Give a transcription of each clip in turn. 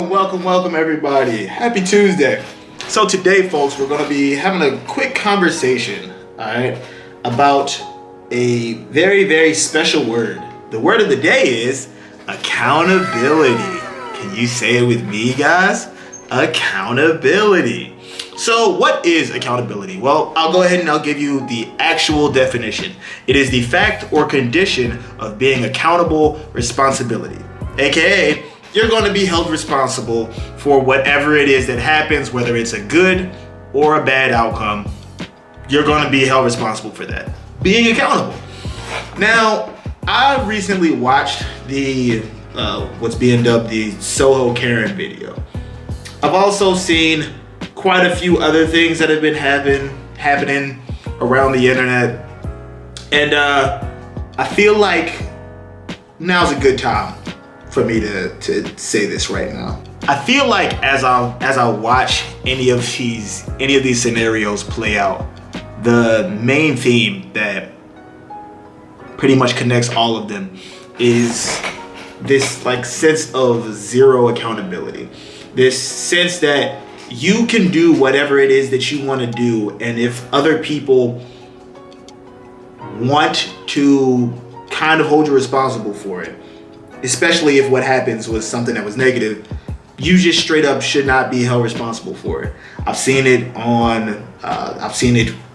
Welcome everybody. Happy Tuesday. So today, folks, we're going to be having a quick conversation, all right, about a very special word. The word of the day is accountability. Can you say it with me, guys? Accountability. So what is accountability? Well, I'll go ahead and I'll give you the actual definition. It is the fact or condition of being accountable responsibility, aka you're going to be held responsible for whatever it is that happens, whether it's a good or a bad outcome. You're going to be held responsible for that. Being accountable. Now, I recently watched the what's being dubbed the Soho Karen video. I've also seen quite a few other things that have been happening around the internet, and I feel like now's a good time for me to say this right now. I feel like as I watch any of these scenarios play out, the main theme that pretty much connects all of them is this like sense of zero accountability. This sense that you can do whatever it is that you want to do, and if other people want to kind of hold you responsible for it, especially if what happens was something that was negative, you just straight up should not be held responsible for it. I've seen it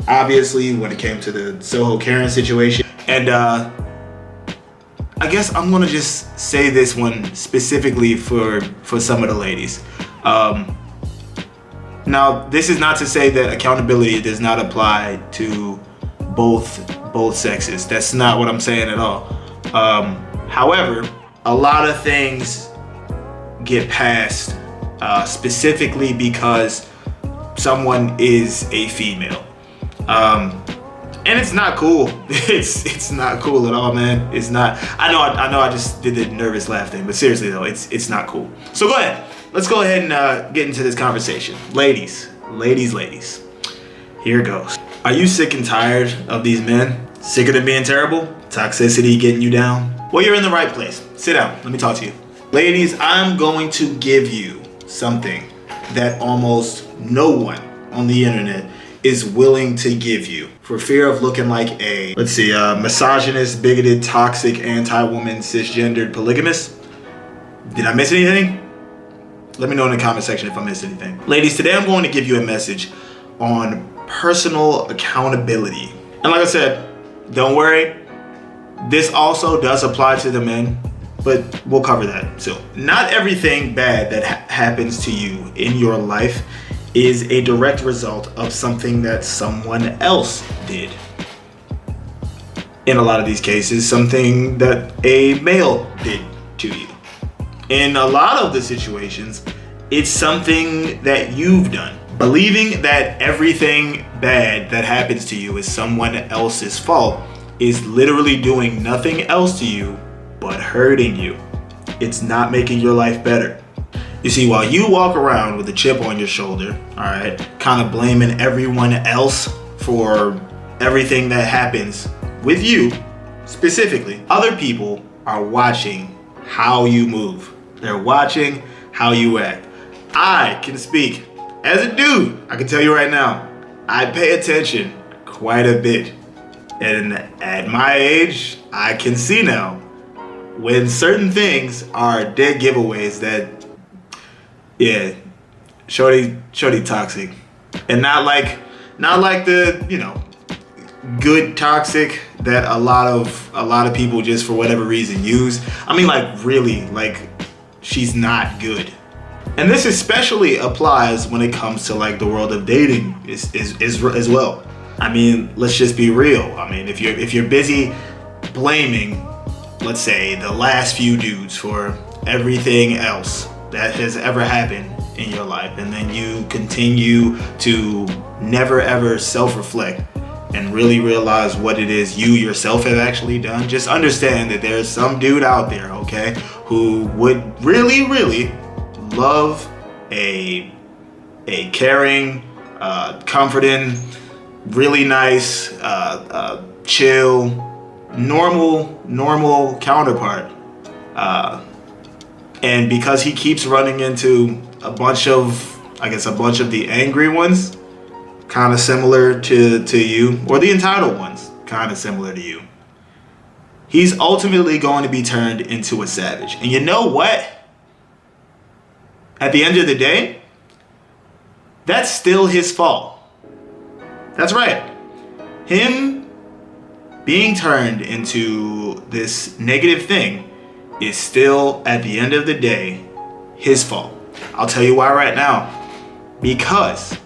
obviously when it came to the Soho Karen situation. And I guess I'm gonna just say this one specifically for some of the ladies. Now, this is not to say that accountability does not apply to both sexes. That's not what I'm saying at all. However, a lot of things get passed specifically because someone is a female, and it's not cool. It's not cool at all, man. It's not. I know I just did the nervous laugh thing, but seriously though, it's not cool. So go ahead. Let's go ahead and get into this conversation, ladies. Here it goes. Are you sick and tired of these men? Sick of them being terrible? Toxicity getting you down? Well, you're in the right place. Sit down. Let me talk to you. Ladies, I'm going to give you something that almost no one on the internet is willing to give you for fear of looking like a, misogynist, bigoted, toxic, anti-woman, cisgendered polygamist. Did I miss anything? Let me know in the comment section if I missed anything. Ladies, today I'm going to give you a message on personal accountability. And like I said, don't worry. This also does apply to the men, but we'll cover that soon. Not everything bad that happens to you in your life is a direct result of something that someone else did. In a lot of these cases, something that a male did to you. In a lot of the situations, it's something that you've done. Believing that everything bad that happens to you is someone else's fault is literally doing nothing else to you but hurting you. It's not making your life better. You see, while you walk around with a chip on your shoulder, all right, kind of blaming everyone else for everything that happens with you specifically, other people are watching how you move. They're watching how you act. I can speak as a dude. I can tell you right now, I pay attention quite a bit. And at my age, I can see now when certain things are dead giveaways that, yeah, shorty toxic. And not like the, good toxic that a lot of people just for whatever reason use. I mean, like really, like she's not good. And this especially applies when it comes to like the world of dating as well. I mean, let's just be real. I mean, if you're busy blaming, let's say, the last few dudes for everything else that has ever happened in your life, and then you continue to never ever self-reflect and really realize what it is you yourself have actually done, just understand that there's some dude out there, okay, who would really love a caring, comforting, really nice, chill, normal counterpart. And because he keeps running into a bunch of the angry ones, kind of similar to you, or the entitled ones, kind of similar to you, he's ultimately going to be turned into a savage. And you know what? At the end of the day, that's still his fault. That's right. Him being turned into this negative thing is still, at the end of the day, his fault. I'll tell you why right now. Because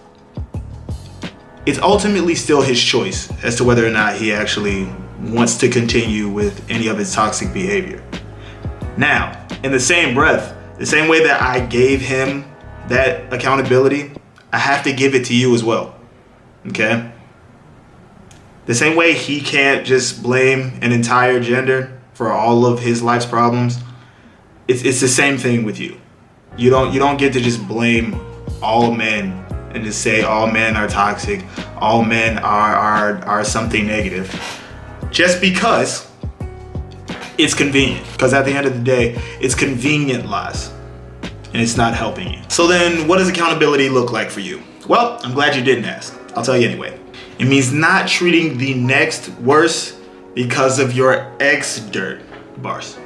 it's ultimately still his choice as to whether or not he actually wants to continue with any of his toxic behavior. Now, in the same breath, the same way that I gave him that accountability, I have to give it to you as well. Okay? The same way he can't just blame an entire gender for all of his life's problems, it's the same thing with you. You don't get to just blame all men and just say all men are toxic, all men are something negative, just because it's convenient. Because at the end of the day, it's convenient lies, and it's not helping you. So then, what does accountability look like for you? Well, I'm glad you didn't ask. I'll tell you anyway. It means not treating the next worse because of your ex-dirt bars.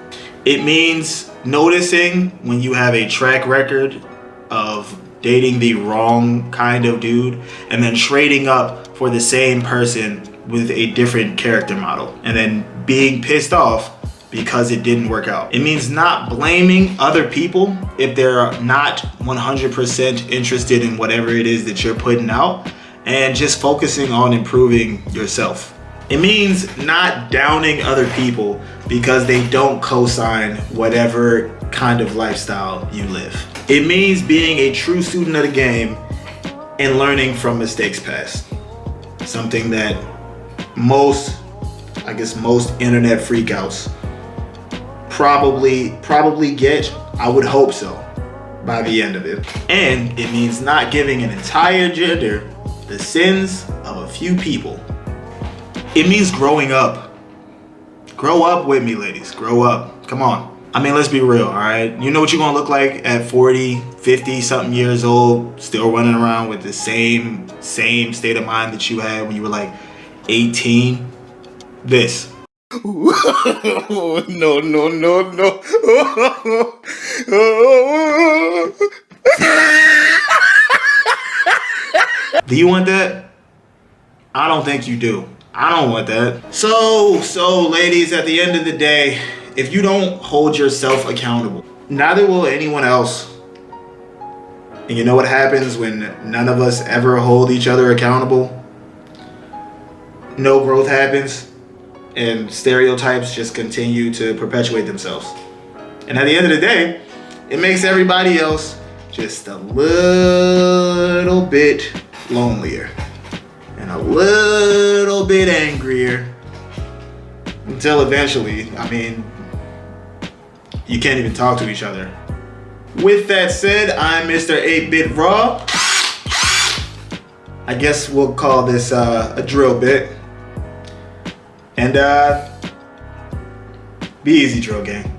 It means noticing when you have a track record of dating the wrong kind of dude and then trading up for the same person with a different character model and then being pissed off because it didn't work out. It means not blaming other people if they're not 100% interested in whatever it is that you're putting out, and just focusing on improving yourself. It means not downing other people because they don't co-sign whatever kind of lifestyle you live. It means being a true student of the game and learning from mistakes past. Something that most internet freakouts probably get, I would hope so, by the end of it. And it means not giving an entire gender the sins of a few people. It means growing up. Grow up with me, ladies. Grow up. Come on. I mean, let's be real, all right? You know what you're gonna look like at 40, 50 something years old, still running around with the same state of mind that you had when you were like 18? This. No. Do you want that? I don't think you do. I don't want that. So ladies, at the end of the day, if you don't hold yourself accountable, neither will anyone else. And you know what happens when none of us ever hold each other accountable? No growth happens, and stereotypes just continue to perpetuate themselves. And at the end of the day, it makes everybody else just a little bit lonelier and a little bit angrier, until eventually, I mean, you can't even talk to each other. With that said, I'm Mr. 8-Bit Raw. I guess we'll call this a drill bit. And be easy, drill gang.